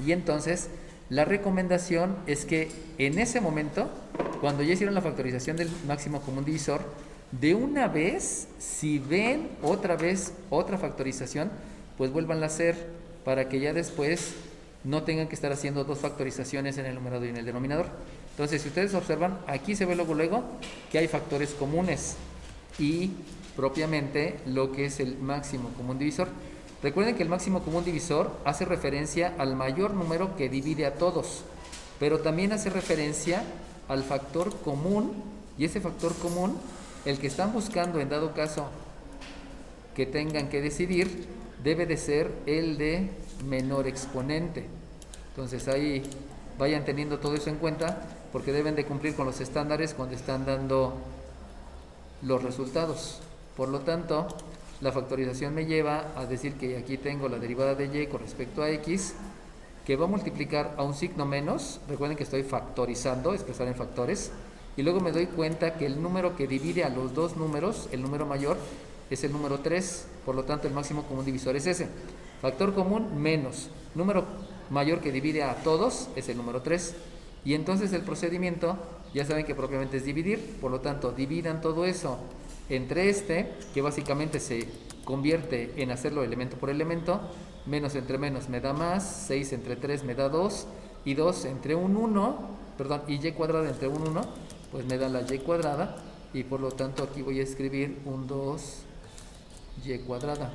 Y entonces la recomendación es que en ese momento, cuando ya hicieron la factorización del máximo común divisor, de una vez, si ven otra vez otra factorización, pues vuélvanla a hacer para que ya después no tengan que estar haciendo dos factorizaciones en el numerador y en el denominador. Entonces, si ustedes observan, aquí se ve luego que hay factores comunes y propiamente lo que es el máximo común divisor. Recuerden que el máximo común divisor hace referencia al mayor número que divide a todos, pero también hace referencia al factor común, y ese factor común, el que están buscando en dado caso que tengan que decidir, debe de ser el de menor exponente. Entonces ahí vayan teniendo todo eso en cuenta, porque deben de cumplir con los estándares cuando están dando los resultados. Por lo tanto, la factorización me lleva a decir que aquí tengo la derivada de y con respecto a x, que va a multiplicar a un signo menos. Recuerden que estoy factorizando, expresar en factores, y luego me doy cuenta que el número que divide a los dos números, el número mayor, es el número 3, por lo tanto el máximo común divisor es ese. Factor común menos número mayor que divide a todos es el número 3. Y entonces el procedimiento, ya saben que propiamente es dividir, por lo tanto dividan todo eso entre este, que básicamente se convierte en hacerlo elemento por elemento. Menos entre menos me da más, 6 entre 3 me da 2, y 2 entre un 1, perdón, y y cuadrada entre un 1, pues me da la y cuadrada, y por lo tanto aquí voy a escribir un 2y cuadrada.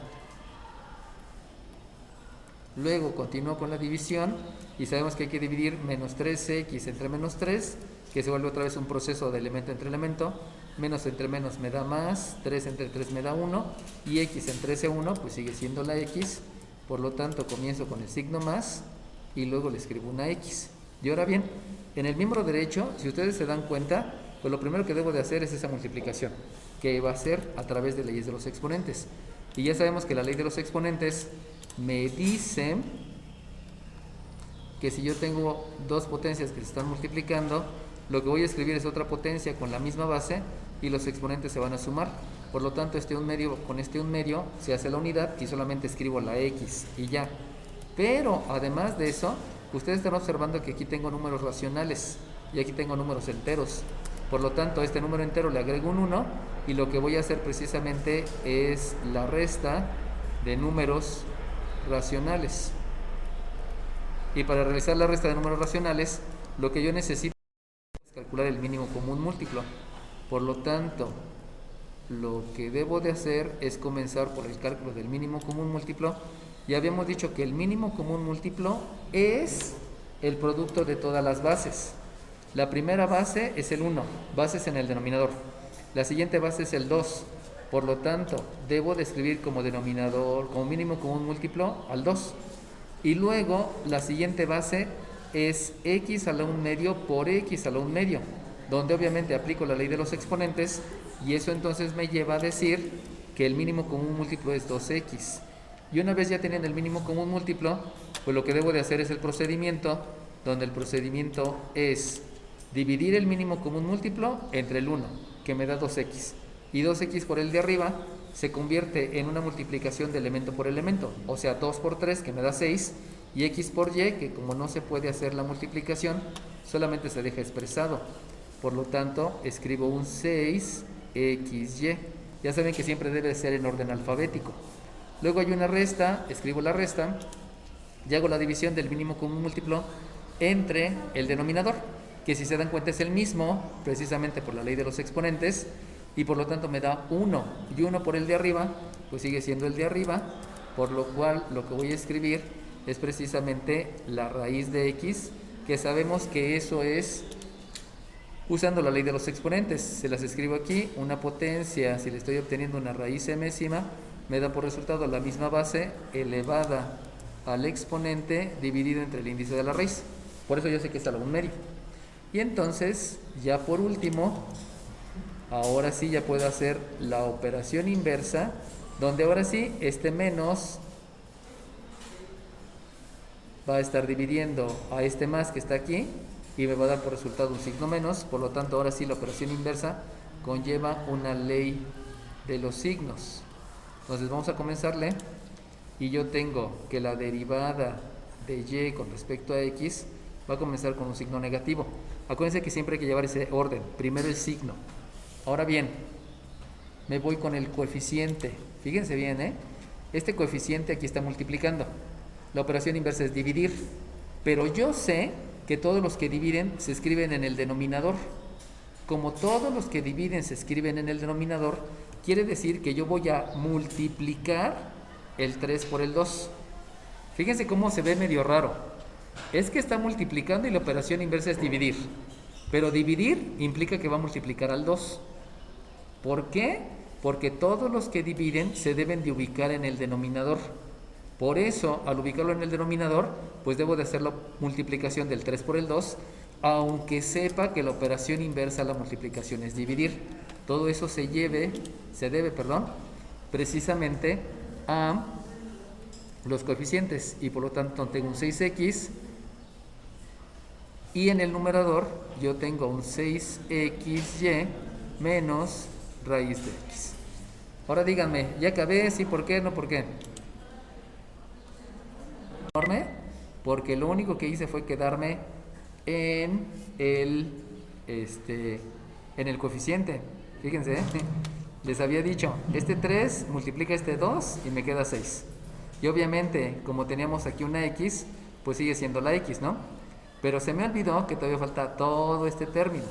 Luego continúo con la división y sabemos que hay que dividir menos 3x entre menos 3, que se vuelve otra vez un proceso de elemento entre elemento. Menos entre menos me da más, 3 entre 3 me da 1, y x entre ese 1 pues sigue siendo la x. Por lo tanto comienzo con el signo más y luego le escribo una x. Y ahora bien, en el miembro derecho, si ustedes se dan cuenta, pues lo primero que debo de hacer es esa multiplicación, que va a ser a través de leyes de los exponentes. Y ya sabemos que la ley de los exponentes me dice que si yo tengo dos potencias que se están multiplicando, lo que voy a escribir es otra potencia con la misma base y los exponentes se van a sumar. Por lo tanto, este 1 medio con este 1 medio se hace la unidad y solamente escribo la x y ya. Pero además de eso, ustedes están observando que aquí tengo números racionales y aquí tengo números enteros. Por lo tanto, a este número entero le agrego un 1 y lo que voy a hacer precisamente es la resta de números racionales. Y para realizar la resta de números racionales, lo que yo necesito es calcular el mínimo común múltiplo. Por lo tanto, lo que debo de hacer es comenzar por el cálculo del mínimo común múltiplo. Ya habíamos dicho que el mínimo común múltiplo es el producto de todas las bases. La primera base es el 1, bases en el denominador. La siguiente base es el 2. Por lo tanto, debo de escribir como denominador, como mínimo común múltiplo, al 2. Y luego la siguiente base es x a la 1 medio por x a la 1 medio, donde obviamente aplico la ley de los exponentes, y eso entonces me lleva a decir que el mínimo común múltiplo es 2x. Y una vez ya teniendo el mínimo común múltiplo, pues lo que debo de hacer es el procedimiento, donde el procedimiento es dividir el mínimo común múltiplo entre el 1, que me da 2x, y 2x por el de arriba se convierte en una multiplicación de elemento por elemento, o sea 2 por 3 que me da 6, y x por y, que como no se puede hacer la multiplicación, solamente se deja expresado. Por lo tanto, escribo un 6xy. Ya saben que siempre debe ser en orden alfabético. Luego hay una resta, escribo la resta y hago la división del mínimo común múltiplo entre el denominador, que si se dan cuenta es el mismo, precisamente por la ley de los exponentes, y por lo tanto me da 1, y 1 por el de arriba, pues sigue siendo el de arriba, por lo cual lo que voy a escribir es precisamente la raíz de x, que sabemos que eso es usando la ley de los exponentes. Se las escribo aquí, una potencia, si le estoy obteniendo una raíz mésima, me da por resultado la misma base elevada al exponente dividido entre el índice de la raíz. Por eso yo sé que es a la 1 medio. Y entonces, ya por último, ahora sí ya puedo hacer la operación inversa, donde ahora sí este menos va a estar dividiendo a este más que está aquí y me va a dar por resultado un signo menos. Por lo tanto, ahora sí la operación inversa conlleva una ley de los signos. Entonces vamos a comenzarle, y yo tengo que la derivada de y con respecto a x va a comenzar con un signo negativo. Acuérdense que siempre hay que llevar ese orden. Primero el signo. Ahora bien, me voy con el coeficiente. Fíjense bien, ¿eh? Este coeficiente aquí está multiplicando. La operación inversa es dividir. Pero yo sé que todos los que dividen se escriben en el denominador. Como todos los que dividen se escriben en el denominador, quiere decir que yo voy a multiplicar el 3 por el 2. Fíjense cómo se ve medio raro. Es que está multiplicando y la operación inversa es dividir. Pero dividir implica que va a multiplicar al 2. ¿Por qué? Porque todos los que dividen se deben de ubicar en el denominador. Por eso, al ubicarlo en el denominador, pues debo de hacer la multiplicación del 3 por el 2, aunque sepa que la operación inversa a la multiplicación es dividir. Todo eso se debe, precisamente a los coeficientes, y por lo tanto tengo un 6x, y en el numerador yo tengo un 6xy menos raíz de x. Ahora díganme, ¿ya acabé? ¿Sí? ¿Por qué? ¿No? ¿Por qué? Porque lo único que hice fue quedarme en el coeficiente. Fíjense, ¿eh? Les había dicho, este 3 multiplica este 2 y me queda 6. Y obviamente, como teníamos aquí una x, pues sigue siendo la x, ¿no? Pero se me olvidó que todavía falta todo este término.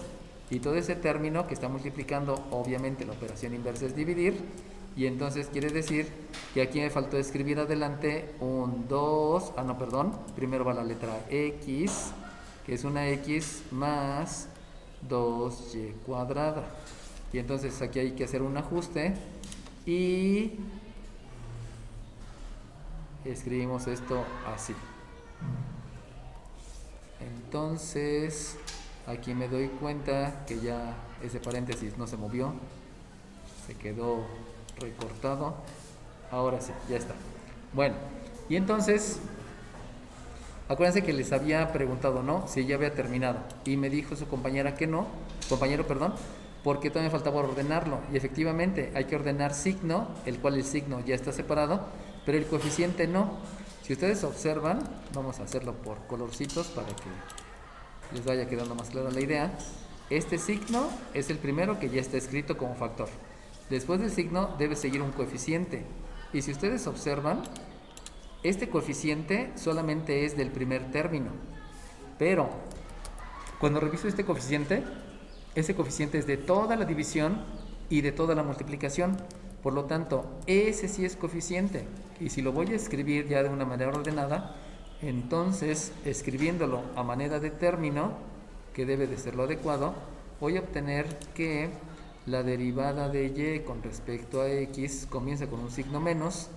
Y todo ese término que está multiplicando, obviamente la operación inversa es dividir. Y entonces quiere decir que aquí me faltó escribir adelante un 2, primero va la letra x, que es una x más 2y cuadrada. Y entonces aquí hay que hacer un ajuste y escribimos esto así. Entonces aquí me doy cuenta que ya ese paréntesis no se movió, se quedó recortado. Ahora sí, ya está. Bueno, y entonces acuérdense que les había preguntado, ¿no? Si ya había terminado. Y me dijo su compañera que no, porque todavía faltaba ordenarlo. Y efectivamente hay que ordenar signo, el cual el signo ya está separado, pero el coeficiente no. Si ustedes observan, vamos a hacerlo por colorcitos para que les vaya quedando más clara la idea. Este signo es el primero que ya está escrito como factor. Después del signo debe seguir un coeficiente. Y si ustedes observan, este coeficiente solamente es del primer término. Pero cuando reviso este coeficiente, ese coeficiente es de toda la división y de toda la multiplicación. Por lo tanto, ese sí es coeficiente. Y si lo voy a escribir ya de una manera ordenada, entonces escribiéndolo a manera de término, que debe de ser lo adecuado, voy a obtener que la derivada de y con respecto a x comienza con un signo menos,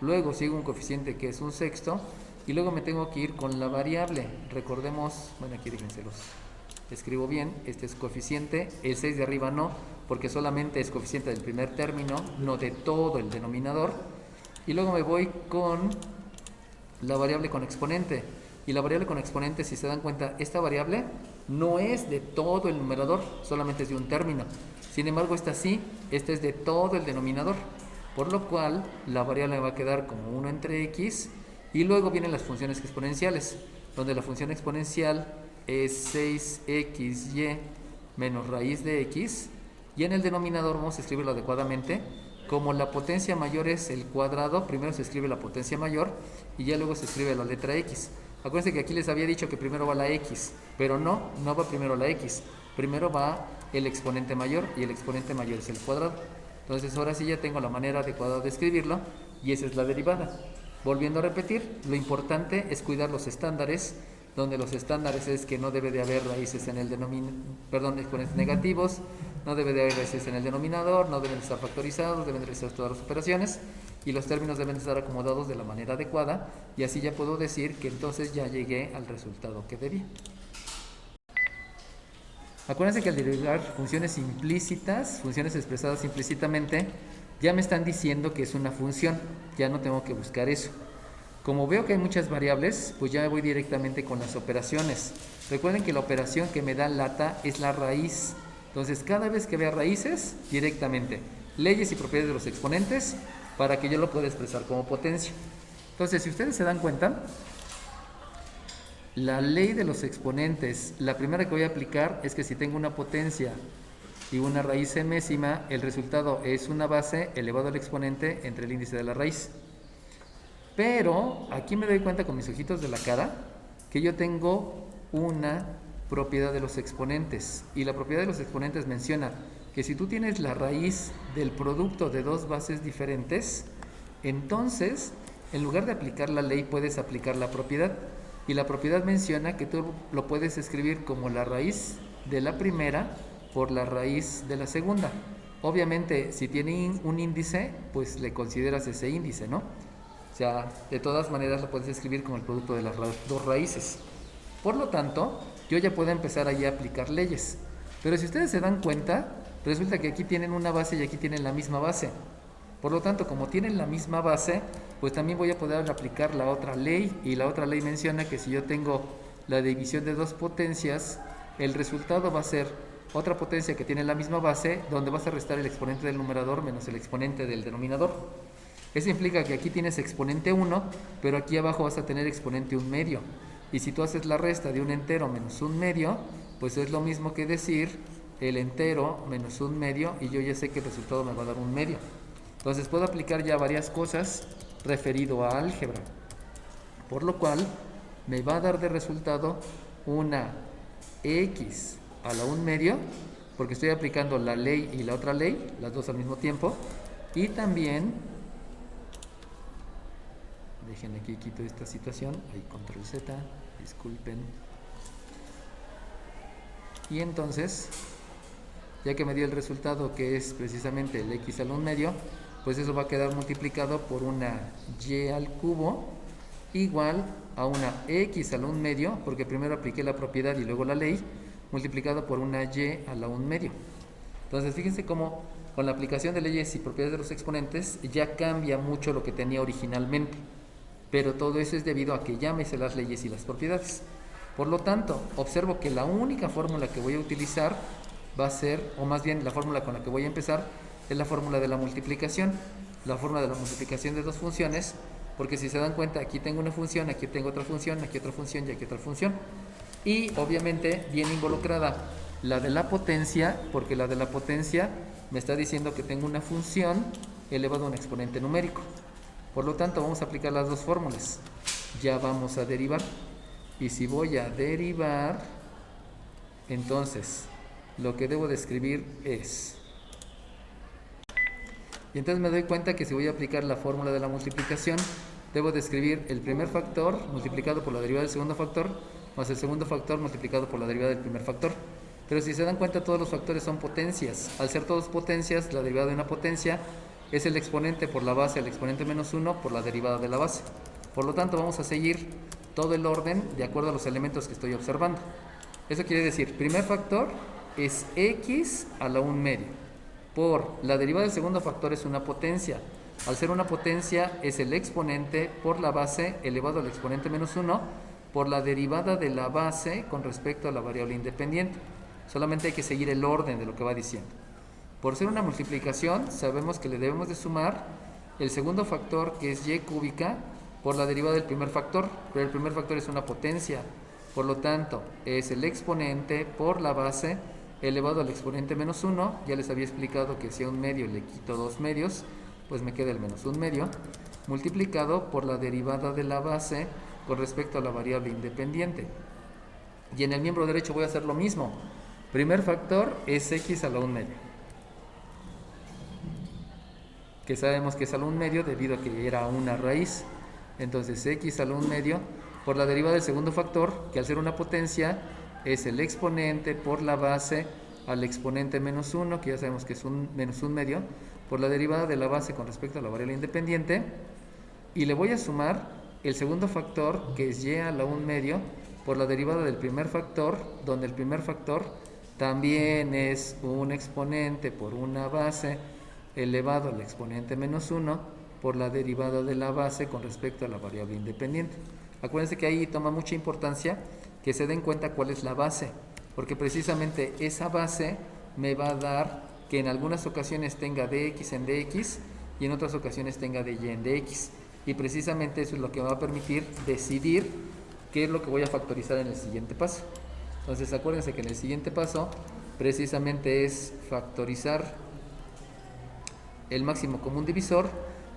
luego sigue un coeficiente que es un sexto, y luego me tengo que ir con la variable. Recordemos, bueno, aquí déjense los escribo bien, este es coeficiente, el 6 de arriba no, porque solamente es coeficiente del primer término, no de todo el denominador. Y luego me voy con la variable con exponente. Y la variable con exponente, si se dan cuenta, esta variable no es de todo el numerador, solamente es de un término. Sin embargo, esta sí, esta es de todo el denominador. Por lo cual, la variable me va a quedar como 1 entre x. Y luego vienen las funciones exponenciales, donde la función exponencial es 6xy menos raíz de x. Y en el denominador vamos a escribirlo adecuadamente. Como la potencia mayor es el cuadrado, primero se escribe la potencia mayor y ya luego se escribe la letra x. Acuérdense que aquí les había dicho que primero va la x, pero no va primero la x. Primero va el exponente mayor y el exponente mayor es el cuadrado. Entonces ahora sí ya tengo la manera adecuada de escribirlo y esa es la derivada. Volviendo a repetir, lo importante es cuidar los estándares, donde los estándares es que no debe de haber raíces en el exponentes negativos, no debe de haber raíces en el denominador, no deben estar factorizados, deben realizar todas las operaciones y los términos deben estar acomodados de la manera adecuada, y así ya puedo decir que entonces ya llegué al resultado que debí. Acuérdense que al derivar funciones implícitas, funciones expresadas implícitamente, ya me están diciendo que es una función, ya no tengo que buscar eso. Como veo que hay muchas variables, pues ya me voy directamente con las operaciones. Recuerden que la operación que me da lata es la raíz. Entonces, cada vez que vea raíces, directamente, leyes y propiedades de los exponentes, para que yo lo pueda expresar como potencia. Entonces, si ustedes se dan cuenta, La ley de los exponentes, la primera que voy a aplicar es que si tengo una potencia y una raíz enésima, el resultado es una base elevado al exponente entre el índice de la raíz. Pero aquí me doy cuenta con mis ojitos de la cara que yo tengo una propiedad de los exponentes, y la propiedad de los exponentes menciona que si tú tienes la raíz del producto de dos bases diferentes, entonces en lugar de aplicar la ley puedes aplicar la propiedad, y la propiedad menciona que tú lo puedes escribir como la raíz de la primera por la raíz de la segunda. Obviamente si tiene un índice, pues le consideras ese índice, ¿no? O sea, de todas maneras lo puedes escribir como el producto de las dos raíces. Por lo tanto, yo ya puedo empezar ahí a aplicar leyes. Pero si ustedes se dan cuenta, resulta que aquí tienen una base y aquí tienen la misma base. Por lo tanto, como tienen la misma base, pues también voy a poder aplicar la otra ley, y la otra ley menciona que si yo tengo la división de dos potencias, el resultado va a ser otra potencia que tiene la misma base, donde vas a restar el exponente del numerador menos el exponente del denominador. Eso implica que aquí tienes exponente 1, pero aquí abajo vas a tener exponente 1 medio. Y si tú haces la resta de un entero menos 1 medio, pues es lo mismo que decir el entero menos 1 medio, y yo ya sé que el resultado me va a dar 1 medio. Entonces puedo aplicar ya varias cosas referido a álgebra, por lo cual me va a dar de resultado una x a la 1 medio, porque estoy aplicando la ley y la otra ley, las dos al mismo tiempo. Y también, déjenme aquí, quito esta situación, ahí control Z, disculpen. Y entonces, ya que me dio el resultado que es precisamente el x a la 1 medio, pues eso va a quedar multiplicado por una y al cubo igual a una x a la 1 medio, porque primero apliqué la propiedad y luego la ley, multiplicado por una y a la 1 medio. Entonces fíjense cómo con la aplicación de leyes y propiedades de los exponentes ya cambia mucho lo que tenía originalmente, pero todo eso es debido a que ya me sé las leyes y las propiedades. Por lo tanto, observo que la única fórmula que voy a utilizar va a ser, o más bien la fórmula con la que voy a empezar, es la fórmula de la multiplicación. La fórmula de la multiplicación de dos funciones, porque si se dan cuenta, aquí tengo una función, aquí tengo otra función, aquí otra función y aquí otra función. Y obviamente viene involucrada la de la potencia, porque la de la potencia me está diciendo que tengo una función elevado a un exponente numérico. Por lo tanto, vamos a aplicar las dos fórmulas. Ya vamos a derivar. Y si voy a derivar, entonces lo que debo de escribir es... Y entonces me doy cuenta que si voy a aplicar la fórmula de la multiplicación, debo de escribir el primer factor multiplicado por la derivada del segundo factor, más el segundo factor multiplicado por la derivada del primer factor. Pero si se dan cuenta, todos los factores son potencias. Al ser todos potencias, la derivada de una potencia es el exponente por la base al exponente menos 1 por la derivada de la base. Por lo tanto, vamos a seguir todo el orden de acuerdo a los elementos que estoy observando. Eso quiere decir, primer factor es x a la 1 medio, por la derivada del segundo factor es una potencia. Al ser una potencia es el exponente por la base elevado al exponente menos 1 por la derivada de la base con respecto a la variable independiente. Solamente hay que seguir el orden de lo que va diciendo. Por ser una multiplicación, sabemos que le debemos de sumar el segundo factor, que es y cúbica, por la derivada del primer factor, pero el primer factor es una potencia. Por lo tanto, es el exponente por la base elevado al exponente menos 1. Ya les había explicado que si a 1 medio le quito 2 medios, pues me queda el menos 1 medio, multiplicado por la derivada de la base con respecto a la variable independiente. Y en el miembro derecho voy a hacer lo mismo. Primer factor es x a la 1 medio, que sabemos que es a la 1 medio debido a que era una raíz. Entonces x a la 1 medio por la derivada del segundo factor, que al ser una potencia es el exponente por la base al exponente menos 1, que ya sabemos que es un menos 1 medio, por la derivada de la base con respecto a la variable independiente, y le voy a sumar el segundo factor, que es y a la 1 medio, por la derivada del primer factor, donde el primer factor también es un exponente por una base elevado al exponente menos 1 por la derivada de la base con respecto a la variable independiente. Acuérdense que ahí toma mucha importancia que se den cuenta cuál es la base, porque precisamente esa base me va a dar que en algunas ocasiones tenga dx en dx y en otras ocasiones tenga dy en dx, y precisamente eso es lo que me va a permitir decidir qué es lo que voy a factorizar en el siguiente paso. Entonces acuérdense que en el siguiente paso precisamente es factorizar el máximo común divisor,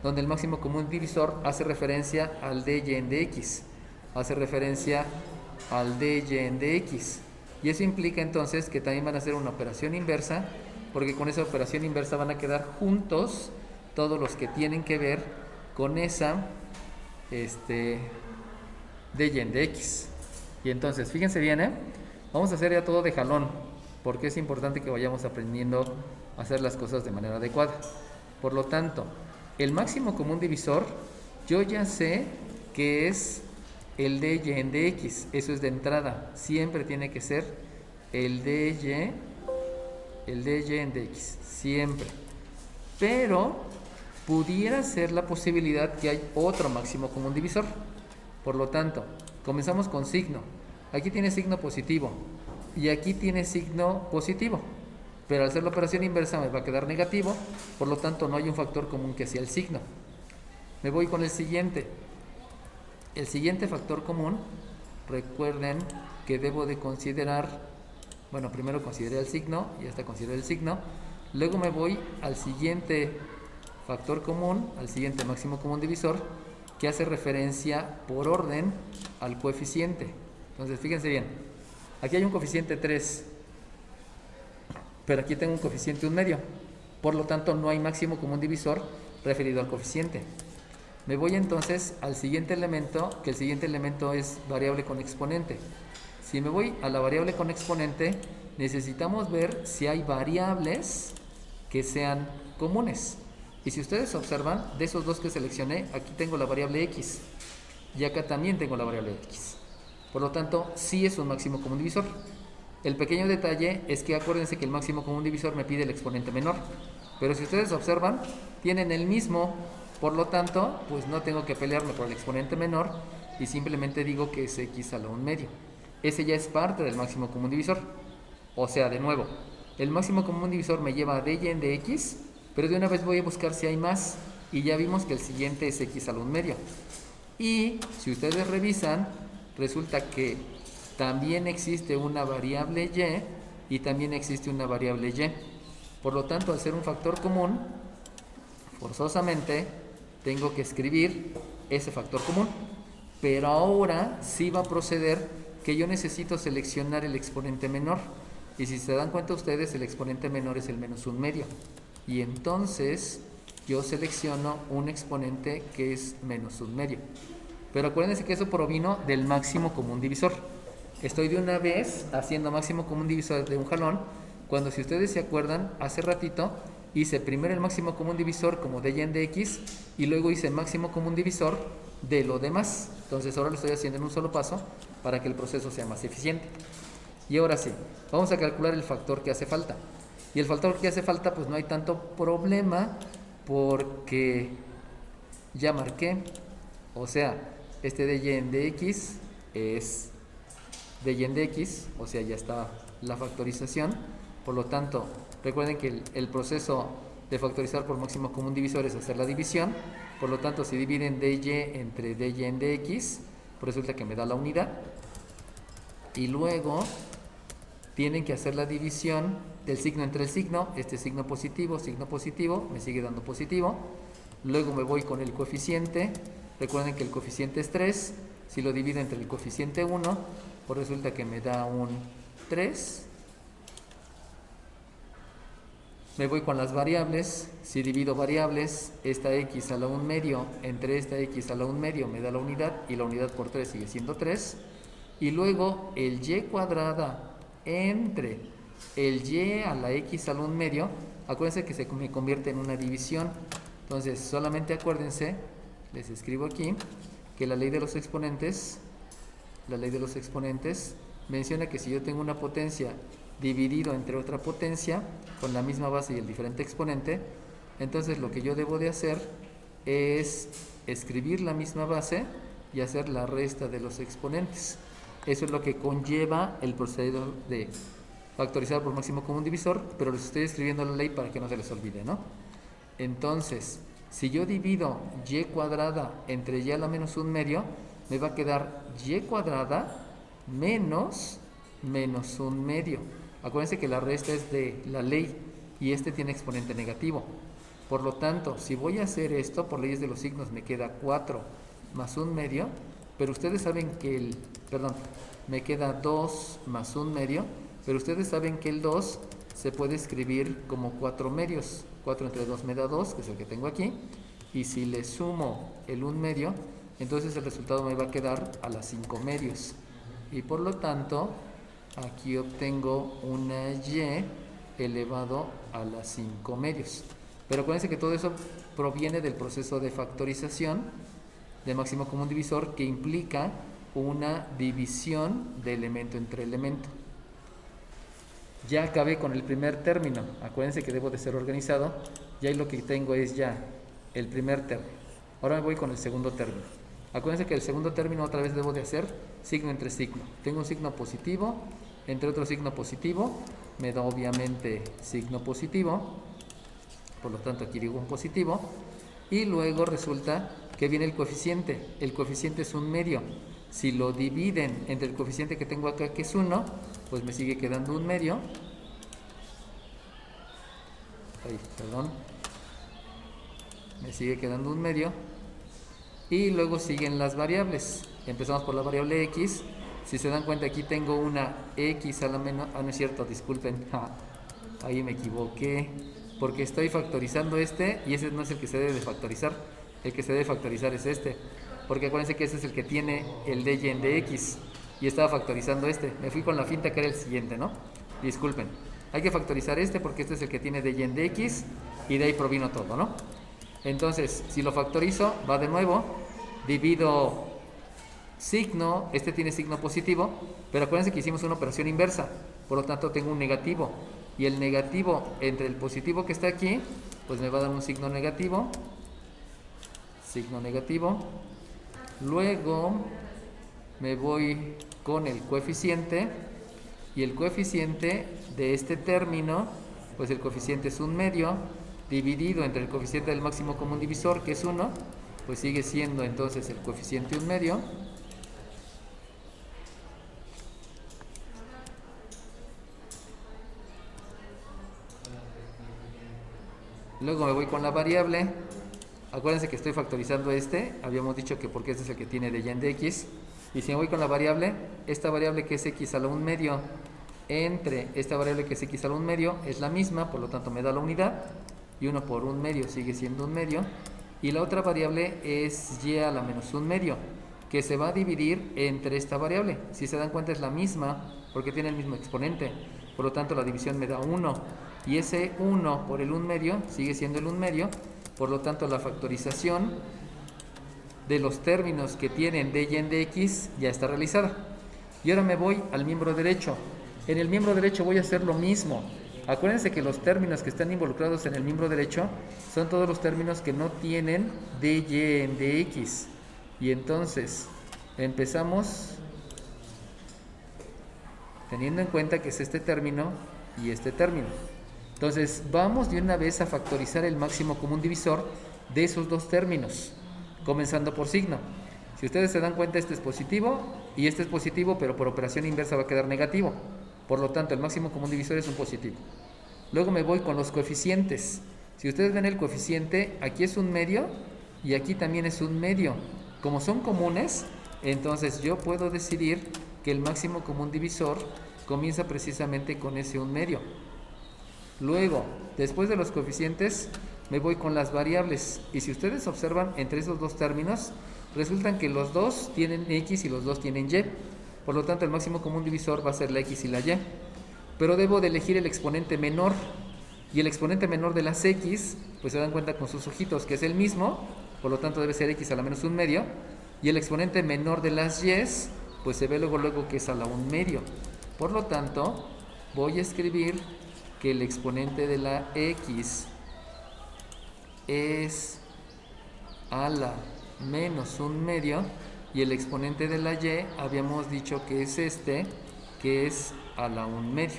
donde el máximo común divisor hace referencia al dy en dx, hace referencia al dy en dx, y eso implica entonces que también van a hacer una operación inversa, porque con esa operación inversa van a quedar juntos todos los que tienen que ver con esa dy en dx. Y entonces fíjense bien, vamos a hacer ya todo de jalón, porque es importante que vayamos aprendiendo a hacer las cosas de manera adecuada. Por lo tanto, el máximo común divisor, yo ya sé que es el dy en dx, eso es de entrada, siempre tiene que ser el dy en dx, siempre. Pero pudiera ser la posibilidad que hay otro máximo común divisor. Por lo tanto, comenzamos con signo. Aquí tiene signo positivo y aquí tiene signo positivo, pero al hacer la operación inversa me va a quedar negativo, por lo tanto no hay un factor común que sea el signo. Me voy con el siguiente. El siguiente factor común, recuerden que debo de considerar, bueno, primero consideré el signo, y hasta consideré el signo, luego me voy al siguiente factor común, al siguiente máximo común divisor, que hace referencia por orden al coeficiente. Entonces fíjense bien, aquí hay un coeficiente 3, pero aquí tengo un coeficiente 1/2, por lo tanto no hay máximo común divisor referido al coeficiente. Me voy entonces al siguiente elemento, que el siguiente elemento es variable con exponente. Si me voy a la variable con exponente, necesitamos ver si hay variables que sean comunes. Y si ustedes observan, de esos dos que seleccioné, aquí tengo la variable x y acá también tengo la variable x. Por lo tanto, sí es un máximo común divisor. El pequeño detalle es que acuérdense que el máximo común divisor me pide el exponente menor, pero si ustedes observan, tienen el mismo, por lo tanto, pues no tengo que pelearme por el exponente menor y simplemente digo que es x a la 1/2. Ese ya es parte del máximo común divisor. O sea, de nuevo, el máximo común divisor me lleva a dy en dx, pero de una vez voy a buscar si hay más, y ya vimos que el siguiente es x a la 1/2. Y si ustedes revisan, resulta que también existe una variable y también existe una variable y. Por lo tanto, al ser un factor común, forzosamente tengo que escribir ese factor común. Pero ahora sí va a proceder que yo necesito seleccionar el exponente menor. Y si se dan cuenta ustedes, el exponente menor es el menos 1/2. Y entonces yo selecciono un exponente que es menos 1/2. Pero acuérdense que eso provino del máximo común divisor. Estoy de una vez haciendo máximo común divisor de un jalón, cuando si ustedes se acuerdan, hace ratito hice primero el máximo común divisor como dy en dx y luego hice máximo común divisor de lo demás. Entonces ahora lo estoy haciendo en un solo paso para que el proceso sea más eficiente. Y ahora sí, vamos a calcular el factor que hace falta. Y el factor que hace falta, pues no hay tanto problema porque ya marqué, o sea, este dy en dx es dy en dx, o sea, ya está la factorización. Por lo tanto, recuerden que el proceso de factorizar por máximo común divisor es hacer la división. Por lo tanto, si dividen dy entre dy en dx, pues resulta que me da la unidad. Y luego tienen que hacer la división del signo entre el signo. Este signo positivo, me sigue dando positivo. Luego me voy con el coeficiente. Recuerden que el coeficiente es 3. Si lo divido entre el coeficiente 1, pues resulta que me da un 3. Me voy con las variables. Si divido variables, esta x a la 1/2 entre esta x a la 1/2 me da la unidad, y la unidad por 3 sigue siendo 3. Y luego el y cuadrada entre el y a la x a la 1/2, acuérdense que se me convierte en una división. Entonces solamente acuérdense, les escribo aquí, que la ley de los exponentes menciona que si yo tengo una potencia dividido entre otra potencia con la misma base y el diferente exponente, entonces lo que yo debo de hacer es escribir la misma base y hacer la resta de los exponentes. Eso es lo que conlleva el procedimiento de factorizar por máximo común divisor, pero les estoy escribiendo la ley para que no se les olvide, ¿no? Entonces, si yo divido y cuadrada entre y a la menos 1/2, me va a quedar y cuadrada menos 1/2. Acuérdense que la resta es de la ley y este tiene exponente negativo. Por lo tanto, si voy a hacer esto, por leyes de los signos me queda 4 más 1/2, pero ustedes saben que me queda 2 más 1/2, pero ustedes saben que el 2 se puede escribir como 4/2. 4 entre 2 me da 2, que es el que tengo aquí, y si le sumo el 1/2, entonces el resultado me va a quedar a las 5/2. Y por lo tanto, aquí obtengo una y elevado a las 5/2. Pero acuérdense que todo eso proviene del proceso de factorización de máximo común divisor, que implica una división de elemento entre elemento. Ya acabé con el primer término. Acuérdense que debo de ser organizado. Y ahí lo que tengo es ya el primer término. Ahora me voy con el segundo término. Acuérdense que el segundo término otra vez debo de hacer signo entre signo. Tengo un signo positivo entre otro signo positivo. Me da obviamente signo positivo. Por lo tanto aquí digo un positivo. Y luego resulta que viene el coeficiente. El coeficiente es 1/2. Si lo dividen entre el coeficiente que tengo acá, que es 1, pues me sigue quedando 1/2. Me sigue quedando 1/2. Y luego siguen las variables. Empezamos por la variable x. Si se dan cuenta, aquí tengo una x a la menos... no es cierto, disculpen. Ahí me equivoqué. Porque estoy factorizando este y ese no es el que se debe de factorizar. El que se debe factorizar es este. Porque acuérdense que ese es el que tiene el dy en dx. Y estaba factorizando este. Me fui con la finta que era el siguiente, ¿no? Disculpen. Hay que factorizar este porque este es el que tiene dy en dx. Y de ahí provino todo, ¿no? Entonces, si lo factorizo, va de nuevo. Divido signo. Este tiene signo positivo. Pero acuérdense que hicimos una operación inversa. Por lo tanto, tengo un negativo. Y el negativo entre el positivo que está aquí, pues me va a dar un signo negativo. Signo negativo. Luego me voy con el coeficiente. Y el coeficiente de este término, pues el coeficiente es 1/2. Dividido entre el coeficiente del máximo común divisor, que es 1, pues sigue siendo entonces el coeficiente 1/2. Luego me voy con la variable. Acuérdense que estoy factorizando este. Habíamos dicho que porque este es el que tiene dy en dx. Y si me voy con la variable, esta variable que es x a la 1/2 entre esta variable que es x a la 1/2 es la misma, por lo tanto me da la unidad. Y 1 por 1/2 sigue siendo 1/2. Y la otra variable es y a la menos 1/2, que se va a dividir entre esta variable. Si se dan cuenta es la misma, porque tiene el mismo exponente. Por lo tanto la división me da 1. Y ese 1 por el 1/2 sigue siendo el 1/2. Por lo tanto la factorización de los términos que tienen dy en dx ya está realizada. Y ahora me voy al miembro derecho. En el miembro derecho voy a hacer lo mismo. Acuérdense que los términos que están involucrados en el miembro derecho son todos los términos que no tienen dy en dx. Y entonces empezamos teniendo en cuenta que es este término y este término. Entonces vamos de una vez a factorizar el máximo común divisor de esos dos términos, comenzando por signo. Si ustedes se dan cuenta, este es positivo y este es positivo, pero por operación inversa va a quedar negativo. Por lo tanto, el máximo común divisor es un positivo. Luego me voy con los coeficientes. Si ustedes ven el coeficiente, aquí es 1/2 y aquí también es 1/2. Como son comunes, entonces yo puedo decidir que el máximo común divisor comienza precisamente con ese 1/2. Luego, después de los coeficientes, me voy con las variables. Y si ustedes observan entre esos dos términos, resultan que los dos tienen x y los dos tienen y. Por lo tanto, el máximo común divisor va a ser la x y la y. Pero debo de elegir el exponente menor. Y el exponente menor de las x, pues se dan cuenta con sus ojitos que es el mismo. Por lo tanto, debe ser x a la menos 1/2. Y el exponente menor de las y, pues se ve luego que es a la 1/2. Por lo tanto, voy a escribir que el exponente de la x es a la menos 1/2 y el exponente de la y habíamos dicho que es este, que es a la 1/2.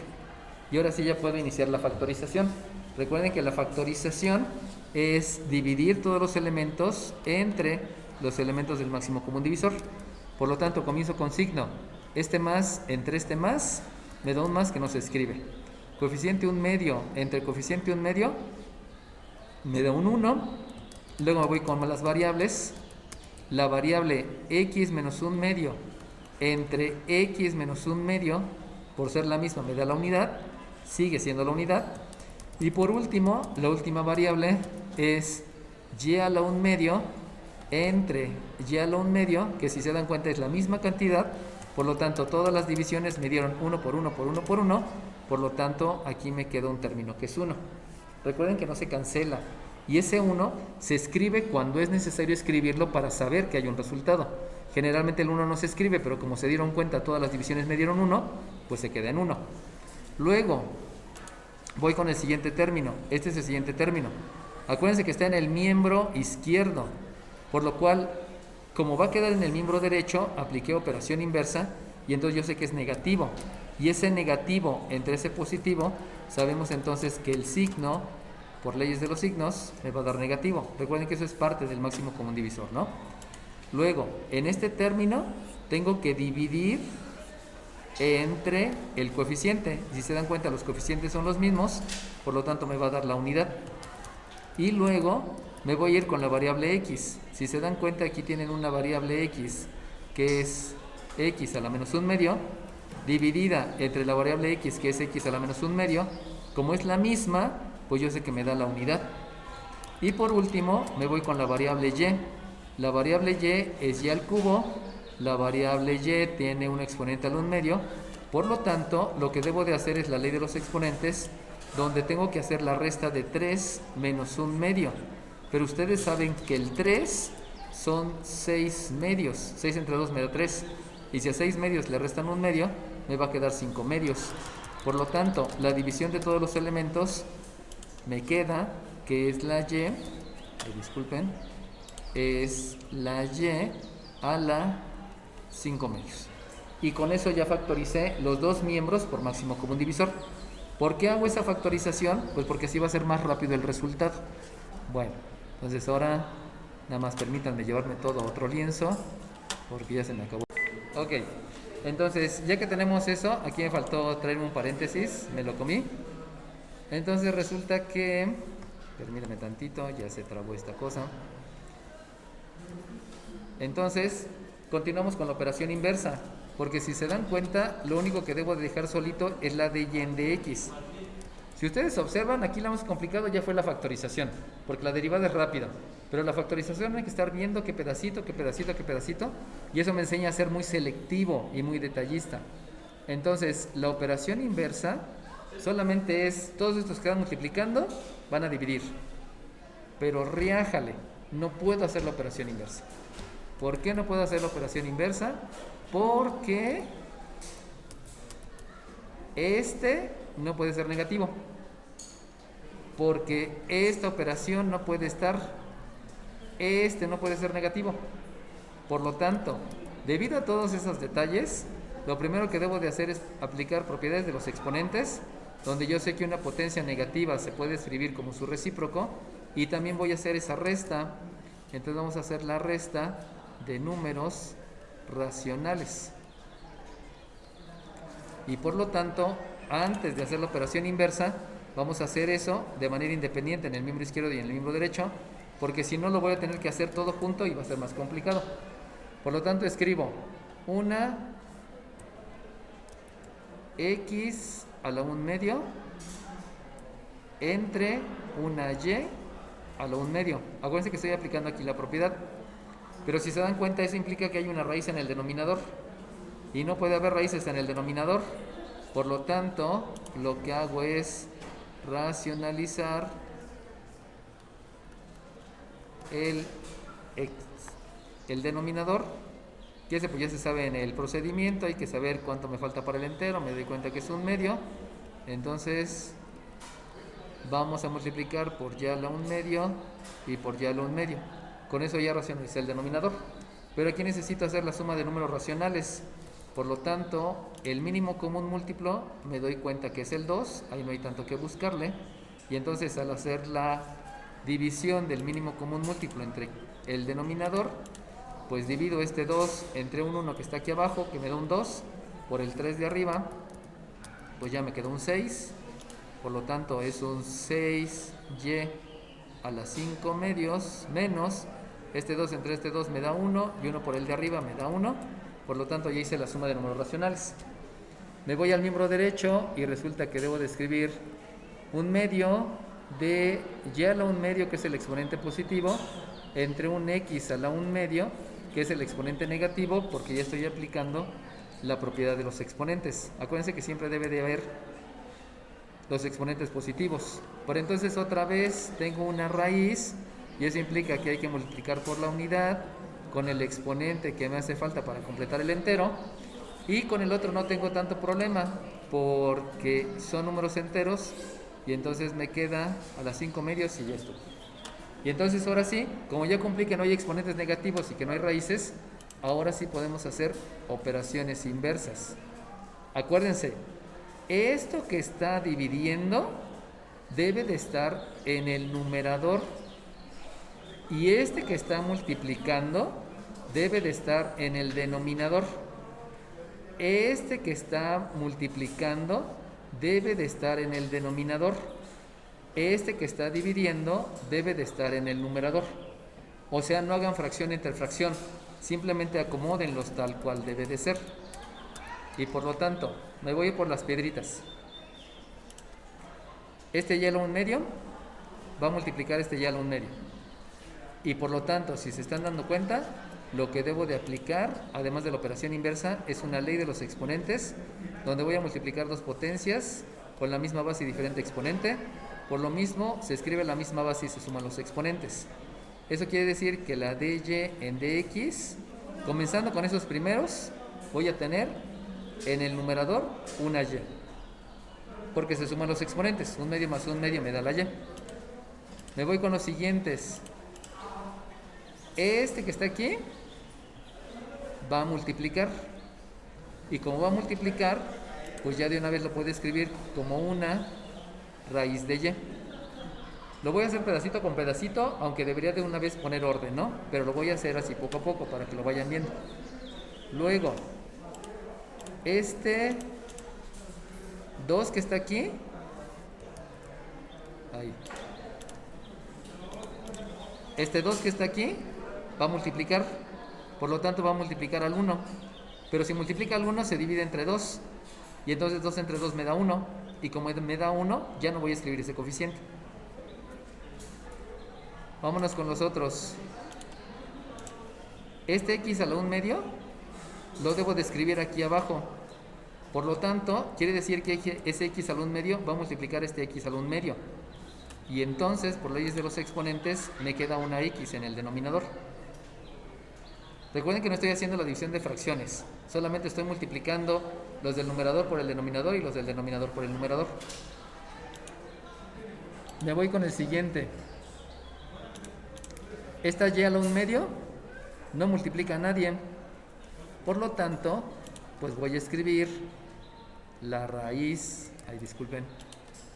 Y ahora sí ya puedo iniciar la factorización. Recuerden que la factorización es dividir todos los elementos entre los elementos del máximo común divisor. Por lo tanto, comienzo con signo. Este más entre este más me da un más que no se escribe. Coeficiente 1 medio entre coeficiente 1 medio me da un 1. Luego me voy con las variables. La variable x menos 1 medio entre x menos 1 medio, por ser la misma, me da la unidad. Sigue siendo la unidad. Y por último, la última variable es y a la 1 medio entre y a la 1 medio, que si se dan cuenta es la misma cantidad. Por lo tanto, todas las divisiones me dieron 1 por 1 por 1 por 1. Por lo tanto, aquí me queda un término que es 1. Recuerden que no se cancela. Y ese 1 se escribe cuando es necesario escribirlo para saber que hay un resultado. Generalmente el 1 no se escribe, pero como se dieron cuenta todas las divisiones me dieron 1, pues se queda en 1. Luego, voy con el siguiente término. Este es el siguiente término. Acuérdense que está en el miembro izquierdo, por lo cual, como va a quedar en el miembro derecho, apliqué operación inversa y entonces yo sé que es negativo. Y ese negativo entre ese positivo, sabemos entonces que el signo, por leyes de los signos, me va a dar negativo. Recuerden que eso es parte del máximo común divisor, ¿no? Luego, en este término, tengo que dividir entre el coeficiente. Si se dan cuenta, los coeficientes son los mismos, por lo tanto me va a dar la unidad. Y luego me voy a ir con la variable x. Si se dan cuenta, aquí tienen una variable x, que es x a la menos 1 medio, dividida entre la variable x, que es x a la menos 1 medio. Como es la misma, pues yo sé que me da la unidad. Y por último, me voy con la variable y. La variable y es y al cubo. La variable y tiene un exponente al 1 medio. Por lo tanto, lo que debo de hacer es la ley de los exponentes, donde tengo que hacer la resta de 3 menos 1 medio. Pero ustedes saben que el 3 son 6 medios. 6 entre 2 me da 3. Y si a 6 medios le restan 1 medio, me va a quedar 5 medios. Por lo tanto, la división de todos los elementos me queda que es la y, disculpen, es la y a la 5 medios. Y con eso ya factoricé los dos miembros por máximo común divisor. ¿Por qué hago esa factorización? Pues porque así va a ser más rápido el resultado. Bueno, entonces ahora nada más permítanme llevarme todo a otro lienzo, porque ya se me acabó. Ok, entonces ya que tenemos eso, aquí me faltó traerme un paréntesis, me lo comí. Entonces resulta que, permítanme tantito, ya se trabó esta cosa. Entonces, continuamos con la operación inversa, porque si se dan cuenta, lo único que debo de dejar solito es la de y en de x. Si ustedes observan, aquí la más complicado ya fue la factorización, porque la derivada es rápida, pero la factorización hay que estar viendo qué pedacito, qué pedacito, qué pedacito, y eso me enseña a ser muy selectivo y muy detallista. Entonces, la operación inversa solamente es, todos estos que van multiplicando, van a dividir, pero riájale, no puedo hacer la operación inversa. ¿Por qué no puedo hacer la operación inversa? Porque este no puede ser negativo. Porque esta operación no puede estar, este no puede ser negativo. Por lo tanto, debido a todos esos detalles, lo primero que debo de hacer es aplicar propiedades de los exponentes, donde yo sé que una potencia negativa se puede escribir como su recíproco, y también voy a hacer esa resta. Entonces vamos a hacer la resta de números racionales. Y por lo tanto, antes de hacer la operación inversa, vamos a hacer eso de manera independiente en el miembro izquierdo y en el miembro derecho, porque si no lo voy a tener que hacer todo junto y va a ser más complicado. Por lo tanto, escribo una x a la 1 medio entre una y a la 1 medio. Acuérdense que estoy aplicando aquí la propiedad, pero si se dan cuenta, eso implica que hay una raíz en el denominador y no puede haber raíces en el denominador. Por lo tanto, lo que hago es racionalizar el denominador, que ese pues ya se sabe en el procedimiento. Hay que saber cuánto me falta para el entero. Me doy cuenta que es 1 medio, entonces vamos a multiplicar por y a la 1 medio y por y a la 1 medio. Con eso ya racionalicé el denominador, pero aquí necesito hacer la suma de números racionales. Por lo tanto, el mínimo común múltiplo me doy cuenta que es el 2, ahí no hay tanto que buscarle, y entonces al hacer la división del mínimo común múltiplo entre el denominador, pues divido este 2 entre un 1 que está aquí abajo, que me da un 2, por el 3 de arriba, pues ya me quedó un 6. Por lo tanto es un 6y a las 5 medios menos este 2 entre este 2 me da 1 y 1 por el de arriba me da 1. Por lo tanto ya hice la suma de números racionales. Me voy al miembro derecho y resulta que debo de escribir un medio de y a la 1 medio, que es el exponente positivo, entre un x a la 1 medio, que es el exponente negativo, porque ya estoy aplicando la propiedad de los exponentes. Acuérdense que siempre debe de haber los exponentes positivos. Por entonces otra vez tengo una raíz y eso implica que hay que multiplicar por la unidad con el exponente que me hace falta para completar el entero, y con el otro no tengo tanto problema porque son números enteros y entonces me queda a las 5 medios y ya esto. Y entonces ahora sí, como ya cumplí que no hay exponentes negativos y que no hay raíces, ahora sí podemos hacer operaciones inversas. Acuérdense, esto que está dividiendo debe de estar en el numerador y este que está multiplicando debe de estar en el denominador. Este que está multiplicando debe de estar en el denominador. Este que está dividiendo debe de estar en el numerador. O sea, no hagan fracción entre fracción, simplemente acomódenlos tal cual debe de ser. Y por lo tanto, me voy por las piedritas. Este y a la 1 medio va a multiplicar este y a la 1 medio. Y por lo tanto, si se están dando cuenta, lo que debo de aplicar, además de la operación inversa, es una ley de los exponentes, donde voy a multiplicar dos potencias con la misma base y diferente exponente. Por lo mismo, se escribe la misma base y se suman los exponentes. Eso quiere decir que la dy en dx, comenzando con esos primeros, voy a tener en el numerador una y, porque se suman los exponentes. 1 medio más 1 medio me da la y. Me voy con los siguientes. Este que está aquí va a multiplicar, y como va a multiplicar, pues ya de una vez lo puedo escribir como una raíz de y. Lo voy a hacer pedacito con pedacito, aunque debería de una vez poner orden, ¿no? Pero lo voy a hacer así poco a poco para que lo vayan viendo. Luego, este 2 que está aquí, ahí. Este 2 que está aquí va a multiplicar, por lo tanto va a multiplicar al 1. Pero si multiplica al 1 se divide entre 2, y entonces 2 entre 2 me da 1, y como me da 1, ya no voy a escribir ese coeficiente. Vámonos con los otros. Este x a la 1 medio lo debo de escribir aquí abajo. Por lo tanto, quiere decir que ese x a la 1 medio va a multiplicar este x a la 1 medio. Y entonces, por leyes de los exponentes, me queda una x en el denominador. Recuerden que no estoy haciendo la división de fracciones, solamente estoy multiplicando los del numerador por el denominador y los del denominador por el numerador. Me voy con el siguiente. Esta y a la 1 medio no multiplica a nadie. Por lo tanto, pues voy a escribir la raíz,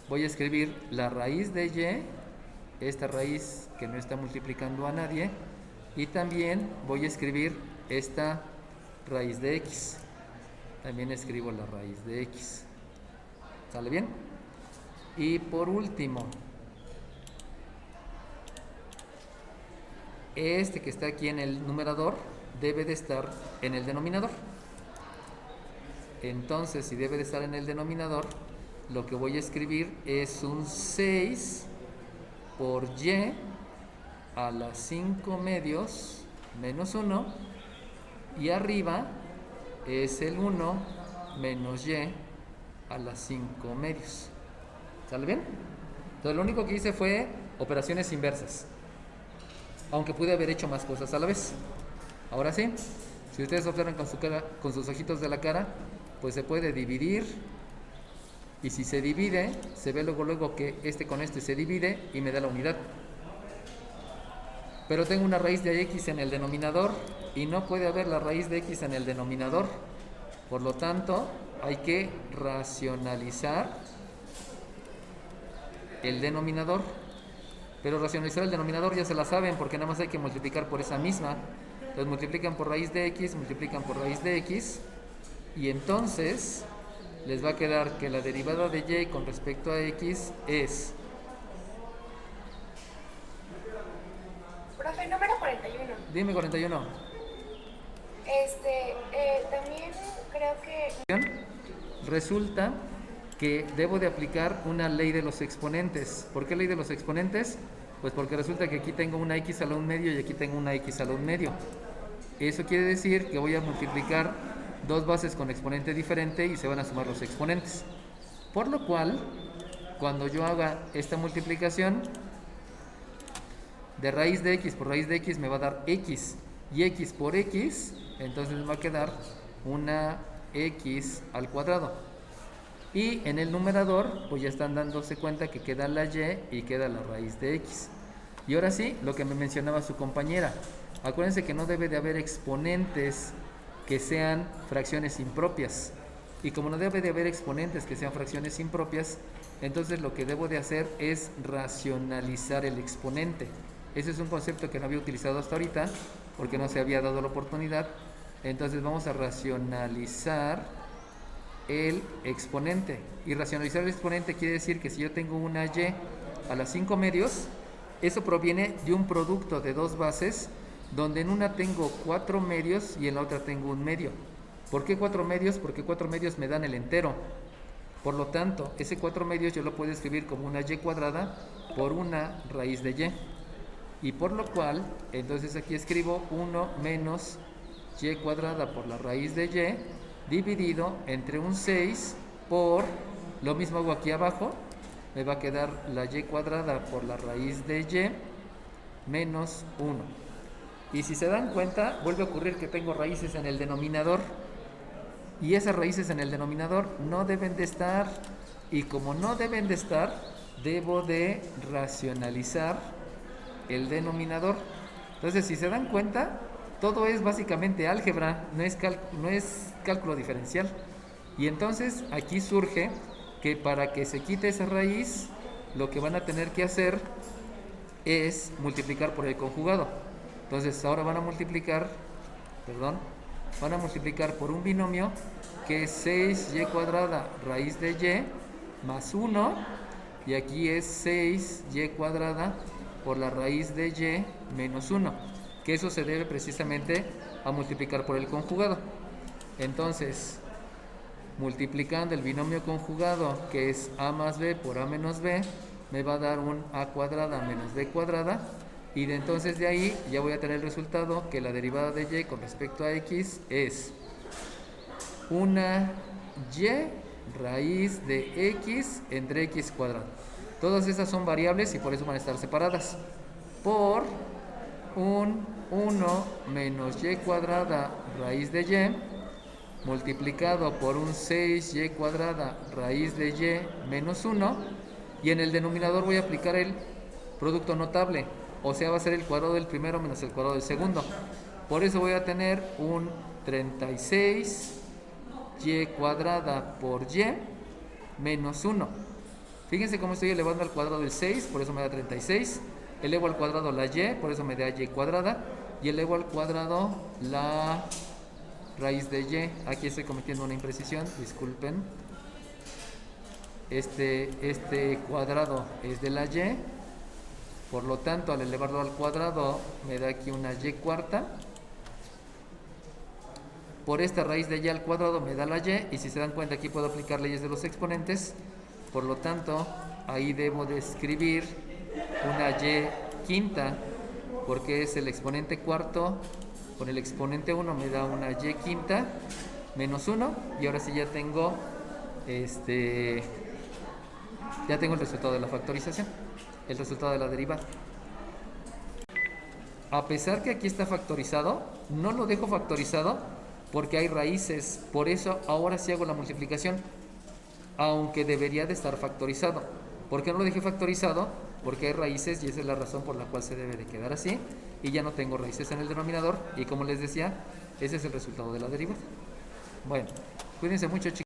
voy a escribir la raíz de y, esta raíz que no está multiplicando a nadie, y también voy a escribir esta raíz de x. También escribo la raíz de x. ¿Sale bien? Y por último, este que está aquí en el numerador debe de estar en el denominador. Entonces, si debe de estar en el denominador, lo que voy a escribir es un 6 por y a las 5 medios menos 1, y arriba es el 1 menos y a las 5 medios. ¿Sale bien? Entonces lo único que hice fue operaciones inversas, aunque pude haber hecho más cosas a la vez. Ahora sí, si ustedes observan con sus ojitos de la cara, pues se puede dividir, y si se divide, se ve luego que este con este se divide y me da la unidad. Pero tengo una raíz de x en el denominador y no puede haber la raíz de x en el denominador. Por lo tanto, hay que racionalizar el denominador. Pero racionalizar el denominador ya se la saben, porque nada más hay que multiplicar por esa misma. Entonces multiplican por raíz de x, multiplican por raíz de x, y entonces les va a quedar que la derivada de y con respecto a x es... Profe, número 41. Dime 41. También creo que... Resulta que debo de aplicar una ley de los exponentes. ¿Por qué ley de los exponentes? Pues porque resulta que aquí tengo una x a la 1 medio y aquí tengo una x a la 1 medio. Eso quiere decir que voy a multiplicar dos bases con exponente diferente y se van a sumar los exponentes. Por lo cual, cuando yo haga esta multiplicación de raíz de x por raíz de x me va a dar x, y x por x, entonces me va a quedar una x al cuadrado. Y en el numerador, pues ya están dándose cuenta que queda la y y queda la raíz de x. Y ahora sí, lo que me mencionaba su compañera. Acuérdense que no debe de haber exponentes que sean fracciones impropias. Y como no debe de haber exponentes que sean fracciones impropias, entonces lo que debo de hacer es racionalizar el exponente. Ese es un concepto que no había utilizado hasta ahorita, porque no se había dado la oportunidad. Entonces vamos a racionalizar el exponente. Y racionalizar el exponente quiere decir que si yo tengo una y a las 5 medios, eso proviene de un producto de dos bases, donde en una tengo 4 medios y en la otra tengo un medio. ¿Por qué 4 medios? Porque 4 medios me dan el entero. Por lo tanto, ese 4 medios yo lo puedo escribir como una y cuadrada por una raíz de y. Y por lo cual, entonces aquí escribo 1 menos y cuadrada por la raíz de y, dividido entre un 6 por, lo mismo hago aquí abajo, me va a quedar la y cuadrada por la raíz de y menos 1. Y si se dan cuenta, vuelve a ocurrir que tengo raíces en el denominador, y esas raíces en el denominador no deben de estar, y como no deben de estar, debo de racionalizar el denominador. Entonces, si se dan cuenta, todo es básicamente álgebra, no es cálculo diferencial. Y entonces aquí surge que para que se quite esa raíz, lo que van a tener que hacer es multiplicar por el conjugado. Entonces ahora van a multiplicar por un binomio que es 6y cuadrada raíz de y más 1, y aquí es 6y cuadrada por la raíz de y menos 1, que eso se debe precisamente a multiplicar por el conjugado. Entonces, multiplicando el binomio conjugado, que es a más b por a menos b, me va a dar un a cuadrada menos b cuadrada, y de entonces de ahí ya voy a tener el resultado que la derivada de y con respecto a x es una y raíz de x entre x cuadrado. Todas estas son variables y por eso van a estar separadas por un 1 menos y cuadrada raíz de y multiplicado por un 6y cuadrada raíz de y menos 1, y en el denominador voy a aplicar el producto notable, o sea, va a ser el cuadrado del primero menos el cuadrado del segundo. Por eso voy a tener un 36y cuadrada por y menos 1. Fíjense cómo estoy elevando al cuadrado el 6, por eso me da 36. Elevo al cuadrado la y, por eso me da y cuadrada. Y elevo al cuadrado la raíz de y. Aquí estoy cometiendo una imprecisión, disculpen. Este cuadrado es de la y. Por lo tanto, al elevarlo al cuadrado, me da aquí una y cuarta. Por esta raíz de y al cuadrado me da la y. Y si se dan cuenta, aquí puedo aplicar leyes de los exponentes. Por lo tanto, ahí debo de escribir una y quinta, porque es el exponente cuarto con el exponente 1 me da una y quinta menos 1, y ahora sí ya tengo el resultado de la factorización, el resultado de la derivada. A pesar que aquí está factorizado, no lo dejo factorizado porque hay raíces, por eso ahora sí hago la multiplicación, aunque debería de estar factorizado. ¿Por qué no lo dejé factorizado? Porque hay raíces y esa es la razón por la cual se debe de quedar así, y ya no tengo raíces en el denominador, y como les decía, ese es el resultado de la derivada. Bueno, cuídense mucho, chicos.